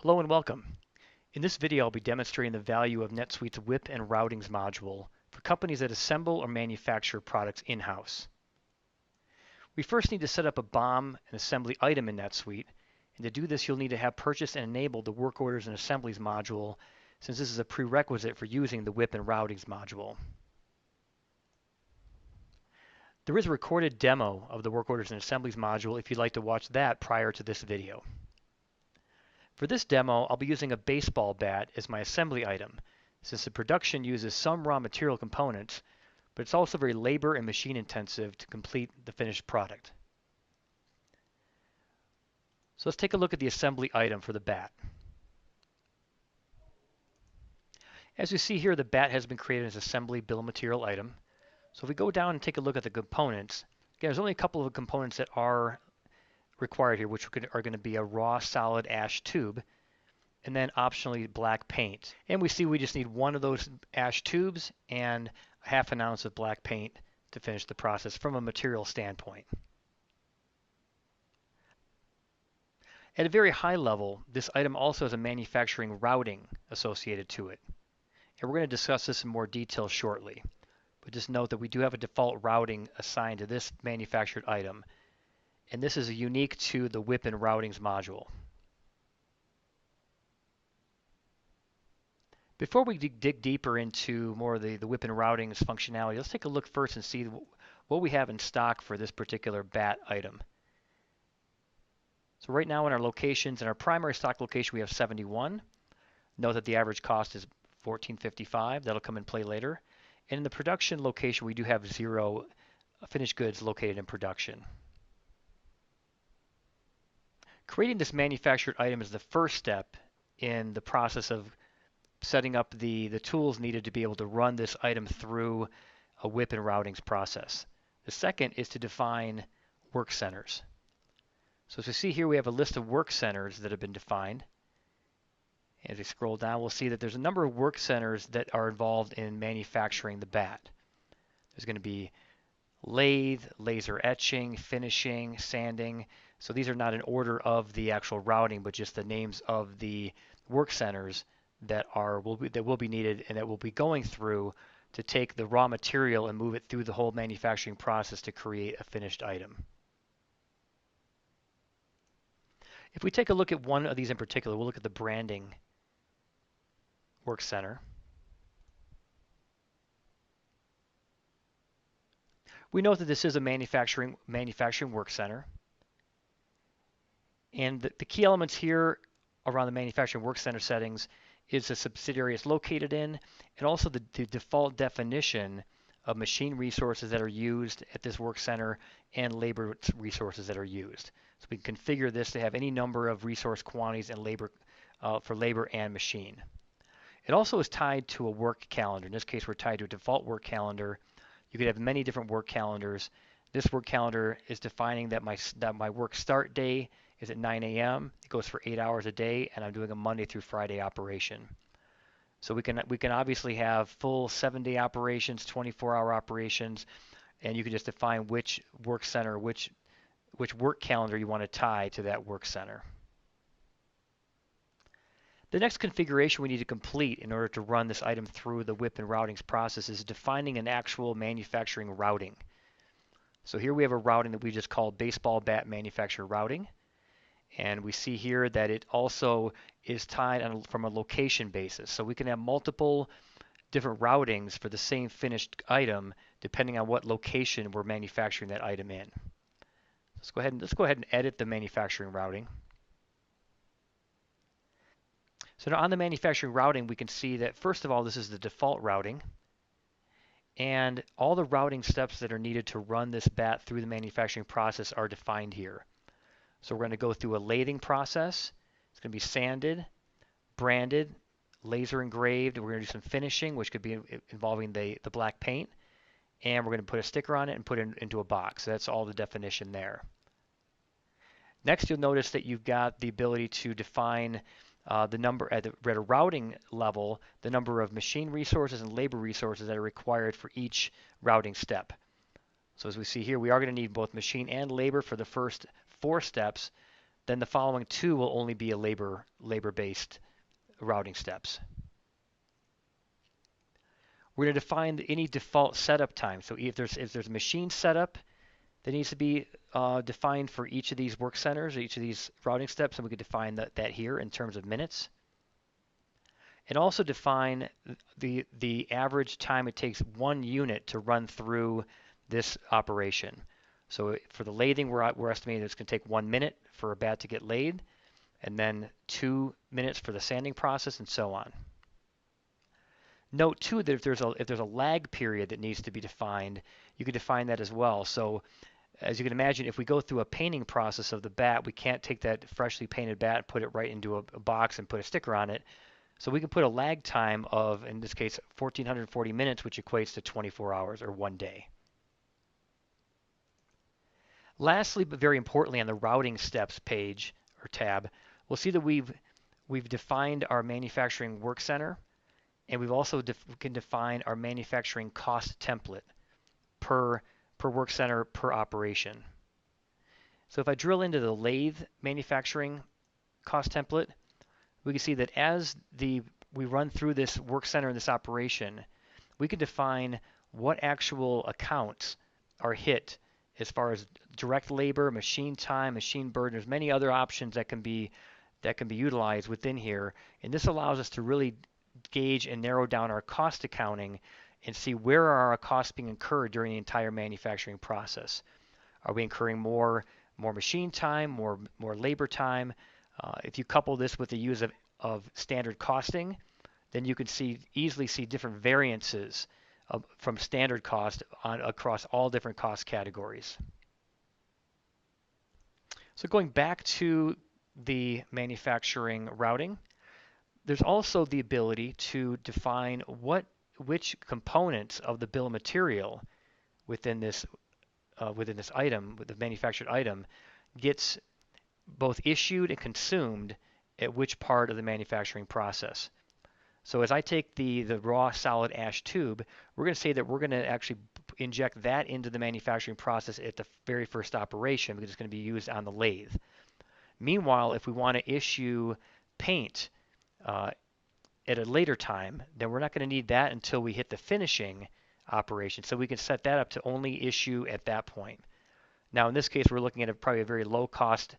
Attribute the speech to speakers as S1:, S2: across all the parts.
S1: Hello and welcome. In this video, I'll be demonstrating the value of NetSuite's WIP and Routings module for companies that assemble or manufacture products in-house. We first need to set up a BOM and assembly item in NetSuite, and to do this, you'll need to have purchased and enabled the Work Orders and Assemblies module, since this is a prerequisite for using the WIP and Routings module. There is a recorded demo of the Work Orders and Assemblies module if you'd like to watch that prior to this video. For this demo, I'll be using a baseball bat as my assembly item, since the production uses some raw material components, but it's also very labor and machine intensive to complete the finished product. So let's take a look at the assembly item for the bat. As you see here, the bat has been created as an assembly bill of material item. So if we go down and take a look at the components, again, there's only a couple of components that are required here, which are going to be a raw solid ash tube, and then optionally black paint. And we see we just need one of those ash tubes and a half an ounce of black paint to finish the process from a material standpoint. At a very high level, this item also has a manufacturing routing associated to it. And we're going to discuss this in more detail shortly. But just note that we do have a default routing assigned to this manufactured item, and this is unique to the WIP and Routings module. Before we dig deeper into more of the WIP and Routings functionality, let's take a look first and see what we have in stock for this particular bat item. So right now in our locations, in our primary stock location, we have 71. Note that the average cost is $14.55. That'll come in play later. And in the production location, we do have 0 finished goods located in production. Creating this manufactured item is the first step in the process of setting up the tools needed to be able to run this item through a WIP and Routings process. The second is to define work centers. So as we see here, we have a list of work centers that have been defined. As we scroll down, we'll see that there's a number of work centers that are involved in manufacturing the bat. There's going to be lathe, laser etching, finishing, sanding. So these are not in order of the actual routing, but just the names of the work centers that will be needed and that will be going through to take the raw material and move it through the whole manufacturing process to create a finished item. If we take a look at one of these in particular, we'll look at the branding work center. We know that this is a manufacturing work center. And the key elements here around the manufacturing work center settings is the subsidiary it's located in, and also the default definition of machine resources that are used at this work center and labor resources that are used. So we can configure this to have any number of resource quantities and labor for labor and machine. It also is tied to a work calendar. In this case, we're tied to a default work calendar. You could have many different work calendars. This work calendar is defining that my work start day is at 9 a.m. It goes for 8 hours a day, and I'm doing a Monday through Friday operation. So we can obviously have full 7-day operations, 24-hour operations, and you can just define which work center, which work calendar you want to tie to that work center. The next configuration we need to complete in order to run this item through the WIP and Routings process is defining an actual manufacturing routing. So here we have a routing that we just called baseball bat manufacturer routing. And we see here that it also is tied from a location basis. So we can have multiple different routings for the same finished item depending on what location we're manufacturing that item in. Let's go ahead and edit the manufacturing routing. So now on the manufacturing routing, we can see that first of all, this is the default routing. And all the routing steps that are needed to run this bat through the manufacturing process are defined here. So we're going to go through a lathing process. It's going to be sanded, branded, laser engraved. We're going to do some finishing, which could be involving the black paint. And we're going to put a sticker on it and put it into a box. So that's all the definition there. Next, you'll notice that you've got the ability to define the number at a routing level, the number of machine resources and labor resources that are required for each routing step. So as we see here, we are going to need both machine and labor for the first 4 steps, then the following two will only be a labor-based routing steps. We're going to define any default setup time. So if there's a machine setup that needs to be defined for each of these work centers, or each of these routing steps, and we could define that here in terms of minutes. And also define the average time it takes one unit to run through this operation. So for the lathing, we're estimating it's going to take 1 minute for a bat to get laid, and then 2 minutes for the sanding process, and so on. Note too that if there's a lag period that needs to be defined, you can define that as well. So as you can imagine, if we go through a painting process of the bat, we can't take that freshly painted bat and put it right into a box and put a sticker on it. So we can put a lag time of, in this case, 1,440 minutes, which equates to 24 hours or 1 day. Lastly, but very importantly, on the routing steps page or tab, we'll see that we've defined our manufacturing work center, and we've also can define our manufacturing cost template per work center per operation. So if I drill into the lathe manufacturing cost template, we can see that as we run through this work center and this operation, we can define what actual accounts are hit as far as direct labor, machine time, machine burden. There's many other options that can be utilized within here, and this allows us to really gauge and narrow down our cost accounting and see where are our costs being incurred during the entire manufacturing process. Are we incurring more machine time, more labor time? If you couple this with the use of standard costing, then you can easily see different variances from standard cost across all different cost categories. So going back to the manufacturing routing, there's also the ability to define which components of the bill of material within this item, with the manufactured item, gets both issued and consumed at which part of the manufacturing process. So as I take the raw solid ash tube, we're going to say that we're going to actually inject that into the manufacturing process at the very first operation because it's going to be used on the lathe. Meanwhile, if we want to issue paint at a later time, then we're not going to need that until we hit the finishing operation. So we can set that up to only issue at that point. Now in this case, we're looking at probably a very low cost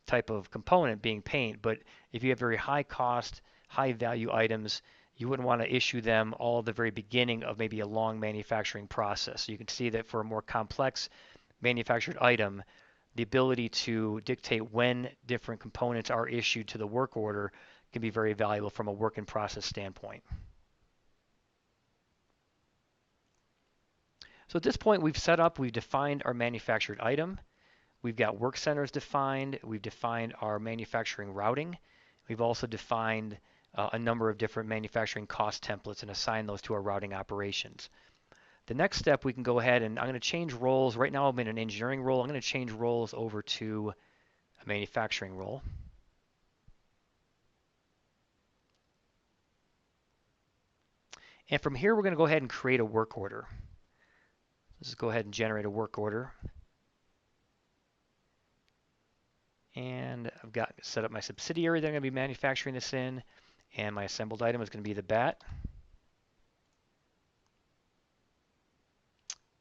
S1: type of component being paint, but if you have very high cost, high value items, you wouldn't want to issue them all at the very beginning of maybe a long manufacturing process. So you can see that for a more complex manufactured item, the ability to dictate when different components are issued to the work order can be very valuable from a work in process standpoint. So at this point, we've defined our manufactured item. We've got work centers defined. We've defined our manufacturing routing. We've also defined a number of different manufacturing cost templates and assigned those to our routing operations. The next step, we can go ahead and I'm going to change roles. Right now I'm in an engineering role. I'm going to change roles over to a manufacturing role. And from here, we're going to go ahead and create a work order. Let's just go ahead and generate a work order. And I've got set up my subsidiary that I'm going to be manufacturing this in. And my assembled item is going to be the bat.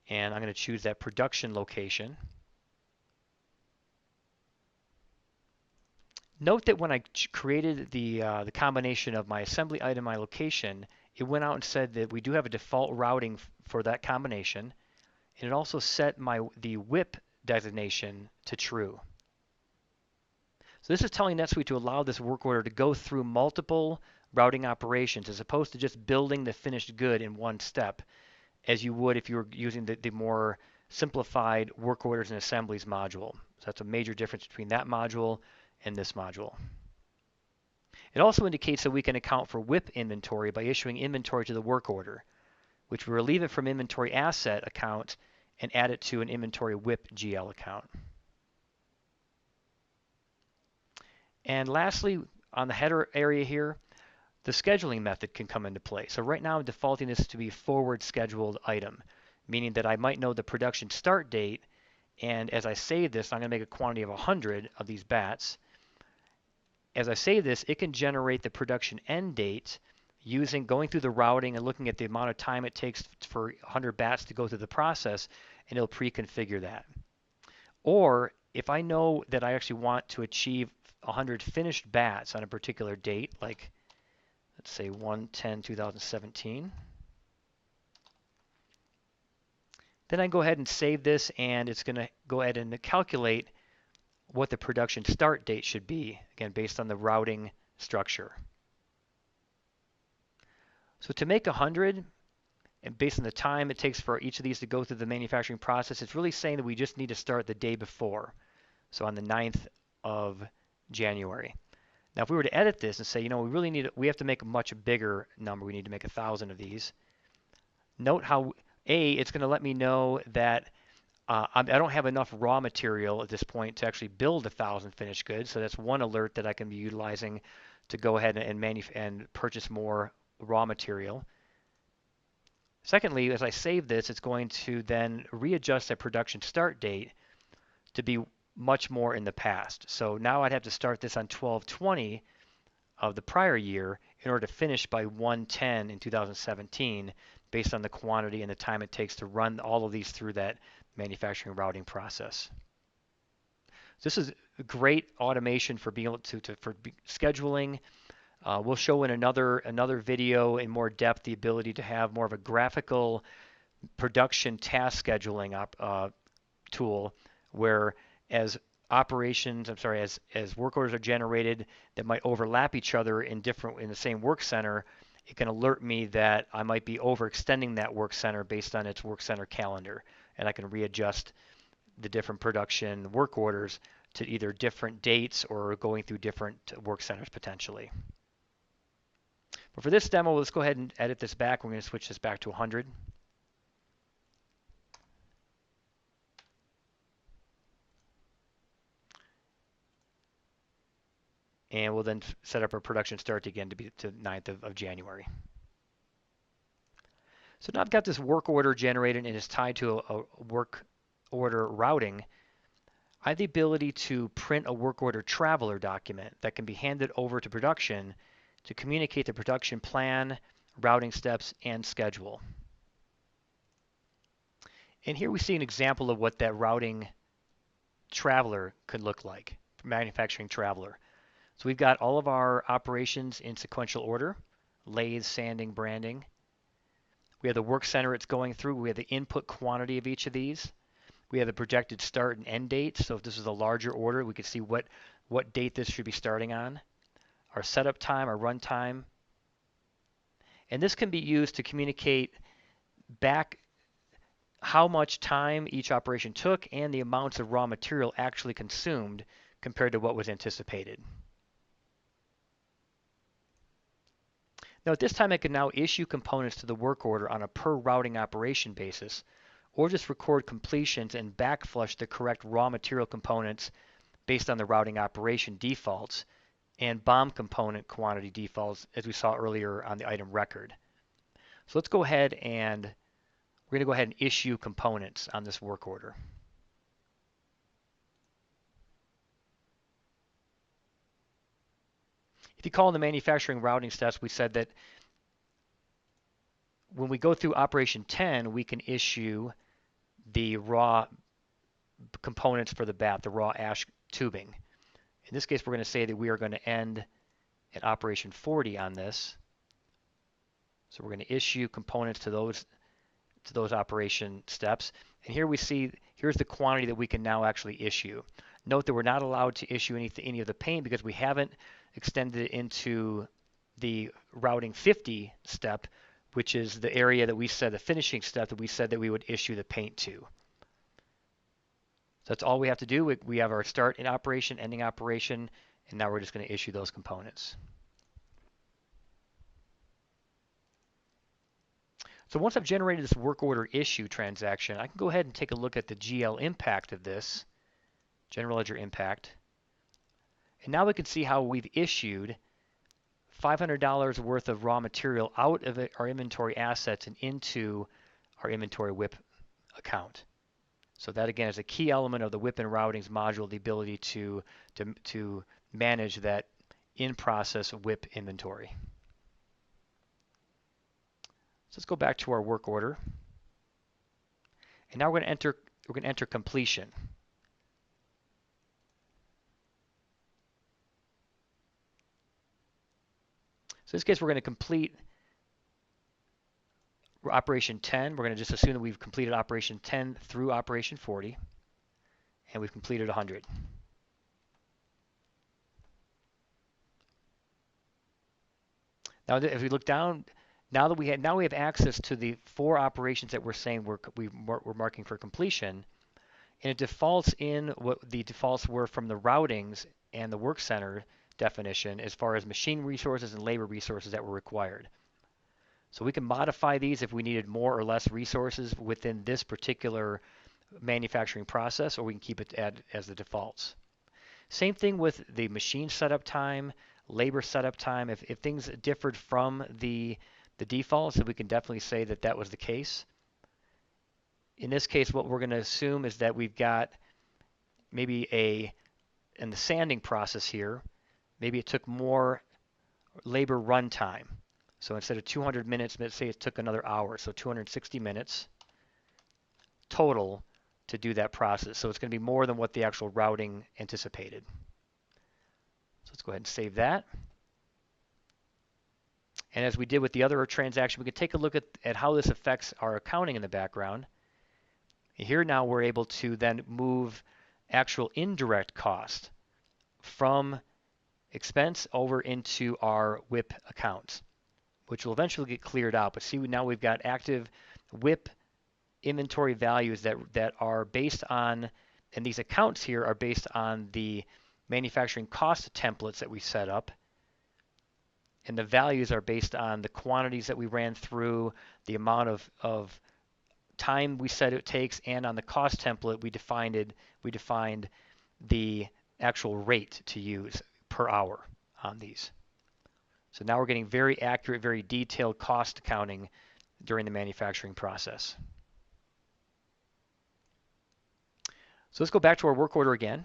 S1: And I'm going to choose that production location. Note that when I created the combination of my assembly item and my location, it went out and said that we do have a default routing for that combination. And it also set the WIP designation to true. So this is telling NetSuite to allow this work order to go through multiple routing operations as opposed to just building the finished good in one step, as you would if you were using the more simplified work orders and assemblies module. So that's a major difference between that module and this module. It also indicates that we can account for WIP inventory by issuing inventory to the work order, which will relieve it from inventory asset account and add it to an inventory WIP GL account. And lastly, on the header area here, the scheduling method can come into play. So right now I'm defaulting this to be forward scheduled item, meaning that I might know the production start date, and as I save this, I'm going to make a quantity of 100 of these bats. as I say this, it can generate the production end date going through the routing and looking at the amount of time it takes for 100 bats to go through the process, and it'll pre-configure that. Or if I know that I actually want to achieve 100 finished bats on a particular date, like let's say 1/10/2017, then I go ahead and save this, and it's going to go ahead and calculate what the production start date should be, again, based on the routing structure. So to make 100, and based on the time it takes for each of these to go through the manufacturing process, it's really saying that we just need to start the day before, so on the 9th of January. Now, if we were to edit this and say, you know, we have to make a much bigger number, we need to make 1,000 of these. Note how, it's going to let me know that I don't have enough raw material at this point to actually build 1,000 finished goods, so that's one alert that I can be utilizing to go ahead and purchase more raw material. Secondly, as I save this, it's going to then readjust that production start date to be much more in the past. So now I'd have to start this on 12/20 of the prior year in order to finish by 1/10 in 2017, based on the quantity and the time it takes to run all of these through that manufacturing routing process. This is great automation for being able for scheduling. We'll show in another video in more depth the ability to have more of a graphical production task scheduling tool, where as work orders are generated that might overlap each other in the same work center, it can alert me that I might be overextending that work center based on its work center calendar, and I can readjust the different production work orders to either different dates or going through different work centers potentially. But for this demo, let's go ahead and edit this back. We're going to switch this back to 100. And we'll then set up our production start again to be to 9th of January. So now I've got this work order generated and it's tied to a work order routing. I have the ability to print a work order traveler document that can be handed over to production to communicate the production plan, routing steps, and schedule. And here we see an example of what that routing traveler could look like, manufacturing traveler. So we've got all of our operations in sequential order: lathe, sanding, branding. We have the work center it's going through. We have the input quantity of each of these. We have the projected start and end date. So if this is a larger order, we could see what date this should be starting on. Our setup time, our run time. And this can be used to communicate back how much time each operation took and the amounts of raw material actually consumed compared to what was anticipated. Now at this time, I can now issue components to the work order on a per routing operation basis, or just record completions and backflush the correct raw material components based on the routing operation defaults and BOM component quantity defaults, as we saw earlier on the item record. So let's go ahead and we're going to go ahead and issue components on this work order. If you call in the manufacturing routing steps, we said that when we go through operation 10, we can issue the raw components for the bat, the raw ash tubing. In this case, we're going to say that we are going to end at operation 40 on this. So we're going to issue components to those operation steps. And here we see, here's the quantity that we can now actually issue. Note that we're not allowed to issue any of the paint because we haven't extended it into the routing 50 step, which is the area that we said, the finishing step that we said that we would issue the paint to. So that's all we have to do. We have our start in operation, ending operation, and now we're just going to issue those components. So once I've generated this work order issue transaction, I can go ahead and take a look at the GL impact of this, general ledger impact. And now we can see how we've issued $500 worth of raw material out of our inventory assets and into our inventory WIP account. So that again is a key element of the WIP and routings module, the ability to manage that in-process WIP inventory. So let's go back to our work order. And now we're going to enter completion. So in this case, we're going to complete operation 10. We're going to just assume that we've completed operation 10 through operation 40, and we've completed 100. Now, if we look down, now we have access to the 4 operations that we're saying we're marking for completion, and it defaults in what the defaults were from the routings and the work center definition as far as machine resources and labor resources that were required. So we can modify these if we needed more or less resources within this particular manufacturing process, or we can keep it as the defaults. Same thing with the machine setup time, labor setup time. If things differed from the defaults, then we can definitely say that that was the case. In this case, what we're going to assume is that we've got maybe in the sanding process here, maybe it took more labor runtime. So instead of 200 minutes, let's say it took another hour, so 260 minutes total to do that process. So it's going to be more than what the actual routing anticipated. So let's go ahead and save that. And as we did with the other transaction, we can take a look at how this affects our accounting in the background. Here now we're able to then move actual indirect cost from expense over into our WIP accounts, which will eventually get cleared out. But see, now we've got active WIP inventory values that are based on, and these accounts here are based on the manufacturing cost templates that we set up. And the values are based on the quantities that we ran through, the amount of time we said it takes, and on the cost template we defined the actual rate to use per hour on these. So now we're getting very accurate, very detailed cost accounting during the manufacturing process. So let's go back to our work order again.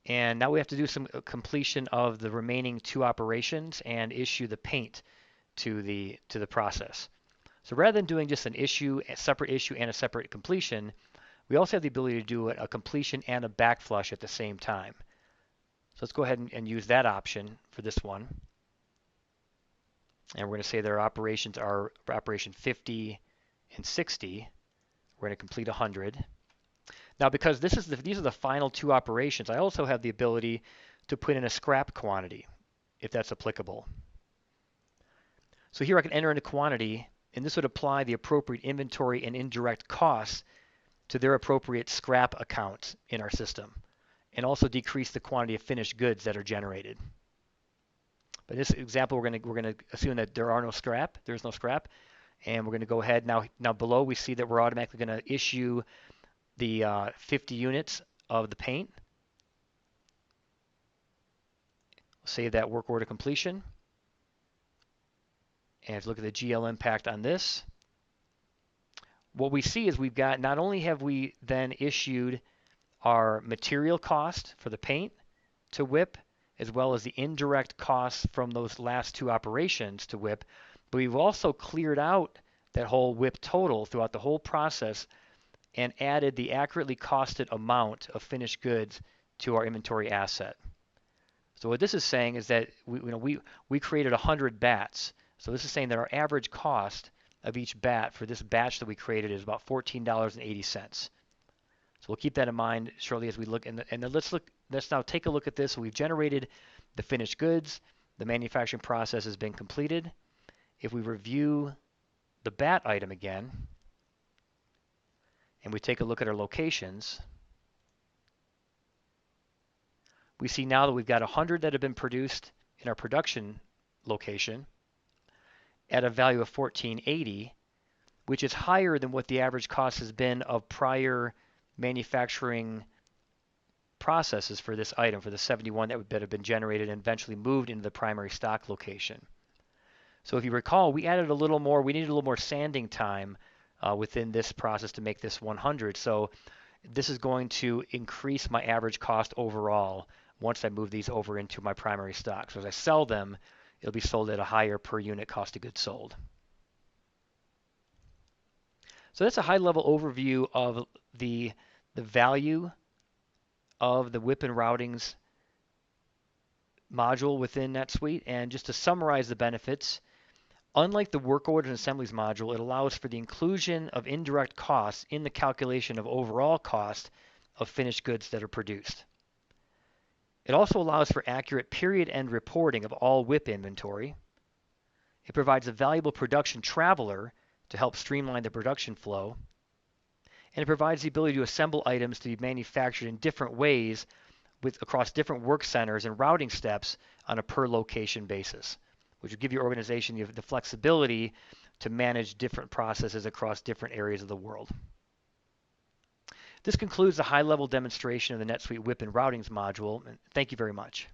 S1: And now we have to do some completion of the remaining 2 operations and issue the paint to the process. So rather than doing just a separate issue and a separate completion, we also have the ability to do a completion and a backflush at the same time. So let's go ahead and use that option for this one. And we're going to say their operations are operation 50 and 60. We're going to complete 100. Now, because these are the final 2 operations, I also have the ability to put in a scrap quantity, if that's applicable. So here I can enter in a quantity, and this would apply the appropriate inventory and indirect costs to their appropriate scrap accounts in our system, and also decrease the quantity of finished goods that are generated. But in this example, we're going to assume that there's no scrap, and we're going to go ahead now below we see that we're automatically going to issue the 50 units of the paint. Save that work order completion. And if you look at the GL impact on this, what we see is we've got, not only have we then issued our material cost for the paint to WIP, as well as the indirect costs from those last 2 operations to WIP, but we've also cleared out that whole WIP total throughout the whole process and added the accurately costed amount of finished goods to our inventory asset. So what this is saying is that we created 100 bats. So this is saying that our average cost of each bat for this batch that we created is about $14.80. So we'll keep that in mind shortly as we look. And then let's now take a look at this. So we've generated the finished goods. The manufacturing process has been completed. If we review the bat item again, and we take a look at our locations, we see now that we've got 100 that have been produced in our production location at a value of $14.80, which is higher than what the average cost has been of prior manufacturing processes for this item, for the 71 that have been generated and eventually moved into the primary stock location. So if you recall, we needed a little more sanding time within this process to make this 100. So this is going to increase my average cost overall once I move these over into my primary stock. So as I sell them, it'll be sold at a higher per unit cost of goods sold. So that's a high-level overview of the value of the WIP and routings module within NetSuite. And just to summarize the benefits, unlike the work orders and assemblies module, it allows for the inclusion of indirect costs in the calculation of overall cost of finished goods that are produced. It also allows for accurate period-end reporting of all WIP inventory. It provides a valuable production traveler to help streamline the production flow. And it provides the ability to assemble items to be manufactured in different ways across different work centers and routing steps on a per location basis, which will give your organization the flexibility to manage different processes across different areas of the world. This concludes the high-level demonstration of the NetSuite WIP and Routings module, and thank you very much.